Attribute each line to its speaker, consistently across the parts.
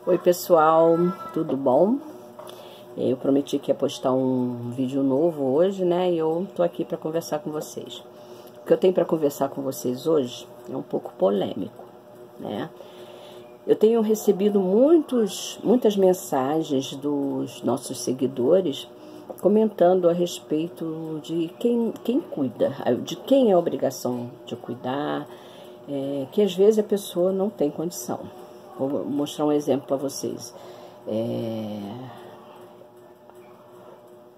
Speaker 1: Oi pessoal, tudo bom? Eu prometi que ia postar um vídeo novo hoje, né? E eu tô aqui para conversar com vocês. O que eu tenho para conversar com vocês hoje é um pouco polêmico, né? Eu tenho recebido muitas mensagens dos nossos seguidores comentando a respeito de quem cuida, de quem é a obrigação de cuidar, que às vezes a pessoa não tem condição. Vou mostrar um exemplo para vocês.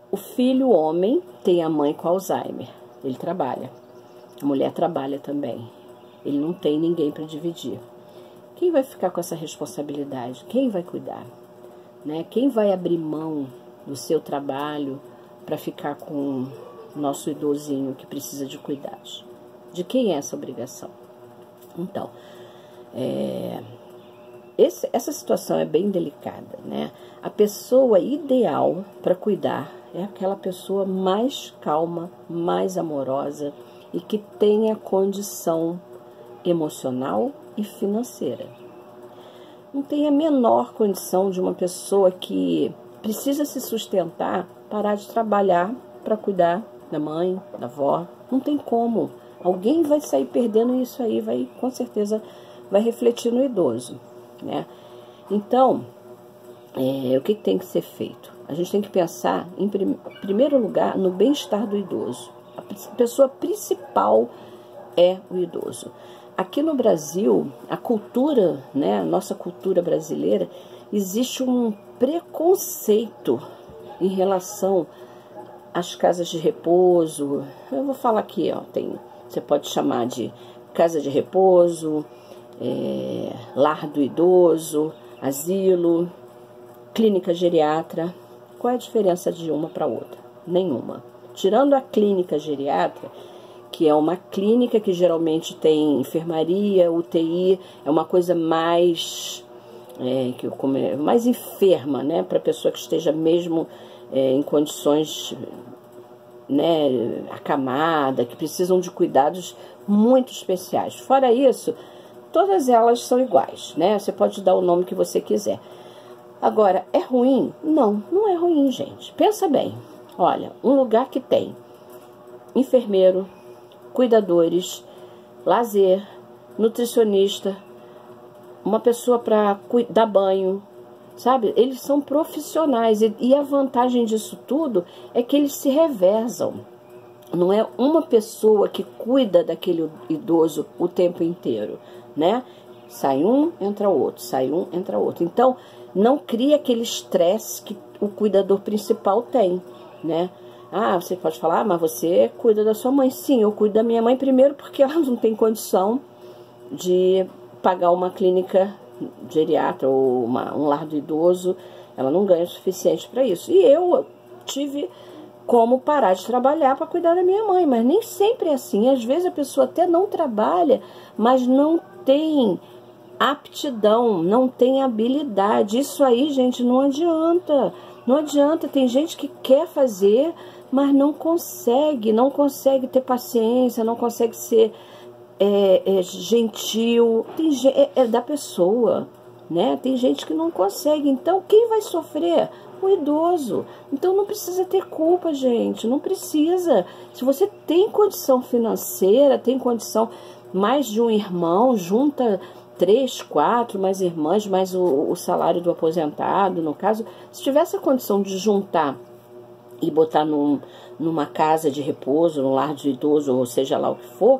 Speaker 1: O filho homem tem a mãe com Alzheimer. Ele trabalha. A mulher trabalha também. Ele não tem ninguém para dividir. Quem vai ficar com essa responsabilidade? Quem vai cuidar? Né? Quem vai abrir mão do seu trabalho para ficar com o nosso idosinho que precisa de cuidados? De quem é essa obrigação? Então, essa situação é bem delicada, né? A pessoa ideal para cuidar é aquela pessoa mais calma, mais amorosa e que tenha condição emocional e financeira. Não tem a menor condição de uma pessoa que precisa se sustentar parar de trabalhar para cuidar da mãe, da avó. Não tem como. Alguém vai sair perdendo isso aí, com certeza vai refletir no idoso, né? Então, o que tem que ser feito? A gente tem que pensar, em primeiro lugar, no bem-estar do idoso. A pessoa principal é o idoso. Aqui no Brasil, a cultura, né, a nossa cultura brasileira, existe um preconceito em relação às casas de repouso. Eu vou falar aqui, ó, você pode chamar de casa de repouso, lar do idoso, asilo, clínica geriatra. Qual é a diferença de uma para outra? Nenhuma. Tirando a clínica geriatra, que é uma clínica que geralmente tem enfermaria, UTI, é uma coisa mais mais enferma, né, para a pessoa que esteja mesmo em condições, né, acamada, que precisam de cuidados muito especiais. Fora isso, todas elas são iguais, né? Você pode dar o nome que você quiser. Agora, é ruim? Não, não é ruim, gente. Pensa bem. Olha, um lugar que tem enfermeiro, cuidadores, lazer, nutricionista, uma pessoa para dar banho, sabe? Eles são profissionais e a vantagem disso tudo é que eles se revezam. Não é uma pessoa que cuida daquele idoso o tempo inteiro, né? Sai um, entra outro, sai um, entra outro. Então, não cria aquele estresse que o cuidador principal tem, né? Ah, você pode falar, mas você cuida da sua mãe. Sim, eu cuido da minha mãe primeiro porque ela não tem condição de pagar uma clínica geriatra ou um lar do idoso. Ela não ganha o suficiente para isso. E eu tive como parar de trabalhar para cuidar da minha mãe, mas nem sempre é assim. Às vezes a pessoa até não trabalha, mas não tem aptidão, não tem habilidade. Isso aí, gente, não adianta. Não adianta. Tem gente que quer fazer, mas não consegue ter paciência, não consegue ser gentil. É da pessoa, né? Tem gente que não consegue. Então, quem vai sofrer? O idoso. Então, não precisa ter culpa, gente. Não precisa. Se você tem condição financeira, tem condição, mais de um irmão, junta 3, 4, mais irmãs, mais o salário do aposentado, no caso. Se tivesse a condição de juntar e botar numa casa de repouso, num lar de idoso, ou seja lá o que for,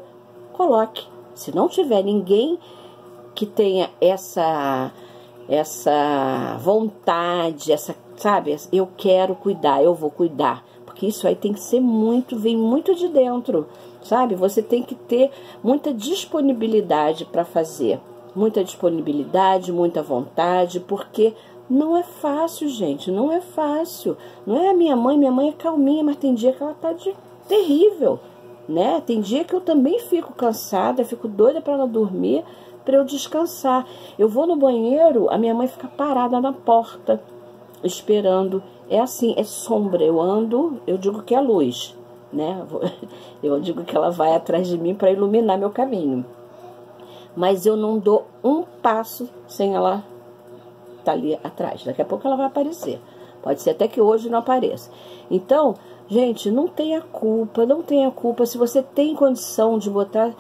Speaker 1: coloque. Se não tiver ninguém que tenha essa vontade, sabe, eu quero cuidar, eu vou cuidar, porque isso aí tem que ser vem muito de dentro, sabe? Você tem que ter muita disponibilidade para fazer, muita disponibilidade, muita vontade, porque não é fácil, gente, não é fácil. Não é a minha mãe é calminha, mas tem dia que ela tá terrível, né? Tem dia que eu também fico cansada, fico doida para ela dormir, para eu descansar. Eu vou no banheiro, a minha mãe fica parada na porta, esperando. É assim, é sombra. Eu ando, eu digo que é luz, né? Eu digo que ela vai atrás de mim para iluminar meu caminho. Mas eu não dou um passo sem ela tá ali atrás. Daqui a pouco ela vai aparecer. Pode ser até que hoje não apareça. Então, gente, não tenha culpa, não tenha culpa. Se você tem condição de botar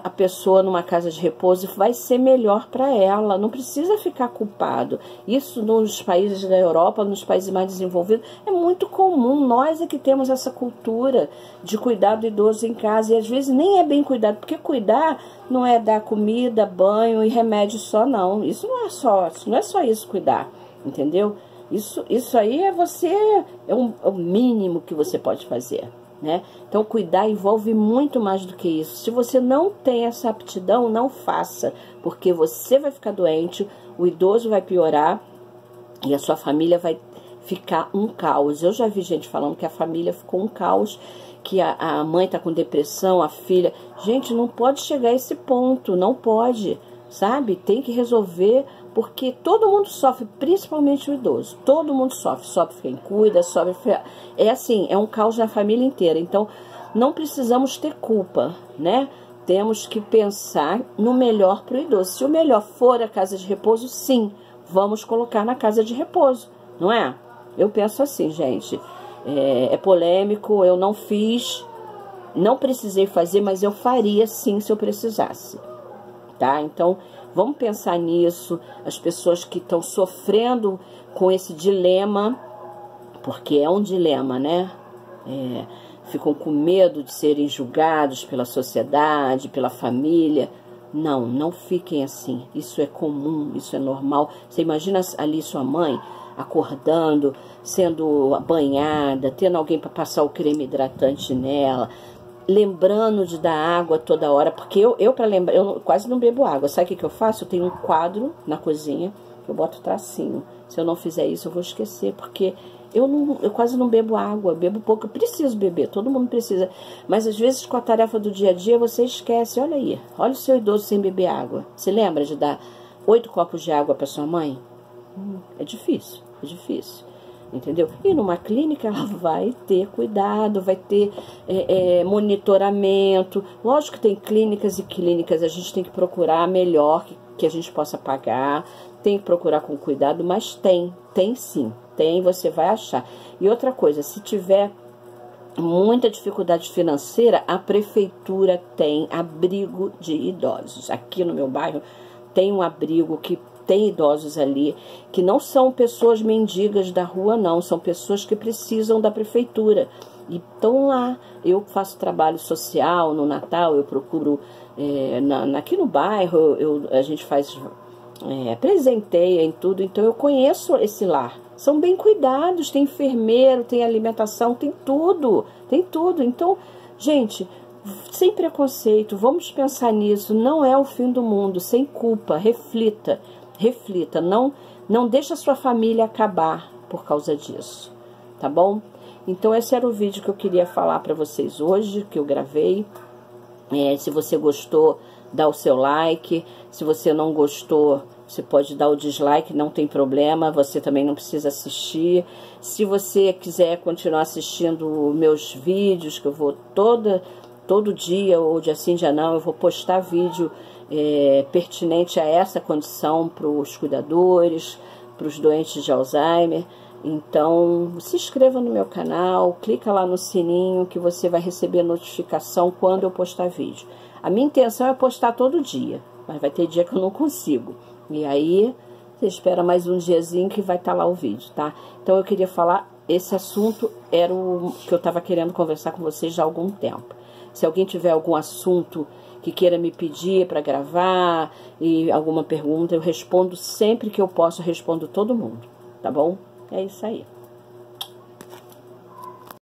Speaker 1: a pessoa numa casa de repouso, vai ser melhor para ela, não precisa ficar culpado. Isso nos países da Europa, nos países mais desenvolvidos, é muito comum. Nós é que temos essa cultura de cuidar do idoso em casa, e às vezes nem é bem cuidado, porque cuidar não é dar comida, banho e remédio só, não. Isso não é só isso cuidar, entendeu? Isso aí é o mínimo que você pode fazer, né? Então, cuidar envolve muito mais do que isso. Se você não tem essa aptidão, não faça, porque você vai ficar doente, o idoso vai piorar e a sua família vai ficar um caos. Eu já vi gente falando que a família ficou um caos, que a mãe tá com depressão, a filha... Gente, não pode chegar a esse ponto, não pode, sabe? Tem que resolver, porque todo mundo sofre, principalmente o idoso. Todo mundo sofre quem cuida, sofre... É assim, é um caos na família inteira. Então, não precisamos ter culpa, né? Temos que pensar no melhor para o idoso. Se o melhor for a casa de repouso, sim, vamos colocar na casa de repouso, não é? Eu penso assim, gente, é polêmico, eu não fiz, não precisei fazer, mas eu faria sim se eu precisasse, tá? Então, vamos pensar nisso, as pessoas que estão sofrendo com esse dilema, porque é um dilema, né? Ficam com medo de serem julgados pela sociedade, pela família. Não fiquem assim. Isso é comum, isso é normal. Você imagina ali sua mãe acordando, sendo banhada, tendo alguém para passar o creme hidratante nela, lembrando de dar água toda hora, porque eu para lembrar, eu quase não bebo água. Sabe o que eu faço? Eu tenho um quadro na cozinha, eu boto tracinho. Se eu não fizer isso, eu vou esquecer, porque eu quase não bebo água, eu bebo pouco. Eu preciso beber, todo mundo precisa. Mas às vezes com a tarefa do dia a dia você esquece. Olha aí, olha o seu idoso sem beber água. Você lembra de dar 8 copos de água para sua mãe? É difícil, entendeu? E numa clínica ela vai ter cuidado, vai ter monitoramento. Lógico que tem clínicas e clínicas, a gente tem que procurar a melhor que a gente possa pagar, tem que procurar com cuidado, mas tem sim, você vai achar. E outra coisa, se tiver muita dificuldade financeira, a prefeitura tem abrigo de idosos. Aqui no meu bairro tem um abrigo que tem idosos ali, que não são pessoas mendigas da rua, não, são pessoas que precisam da prefeitura. E estão lá. Eu faço trabalho social no Natal, eu procuro, aqui no bairro, a gente faz, presenteia em tudo, então eu conheço esse lar. São bem cuidados, tem enfermeiro, tem alimentação, tem tudo. Então, gente, sem preconceito, vamos pensar nisso, não é o fim do mundo, sem culpa, reflita, não deixa a sua família acabar por causa disso, tá bom? Então esse era o vídeo que eu queria falar para vocês hoje, que eu gravei. Se você gostou, dá o seu like, se você não gostou, você pode dar o dislike, não tem problema, você também não precisa assistir. Se você quiser continuar assistindo meus vídeos, que eu vou todo dia, ou dia sim, dia não, eu vou postar vídeo pertinente a essa condição para os cuidadores, para os doentes de Alzheimer. Então, se inscreva no meu canal, clica lá no sininho que você vai receber notificação quando eu postar vídeo. A minha intenção é postar todo dia, mas vai ter dia que eu não consigo. E aí, você espera mais um diazinho que vai estar lá o vídeo, tá? Então, eu queria falar, esse assunto era o que eu estava querendo conversar com vocês já há algum tempo. Se alguém tiver algum assunto que queira me pedir para gravar e alguma pergunta, eu respondo sempre que eu posso, eu respondo todo mundo, tá bom? É isso aí.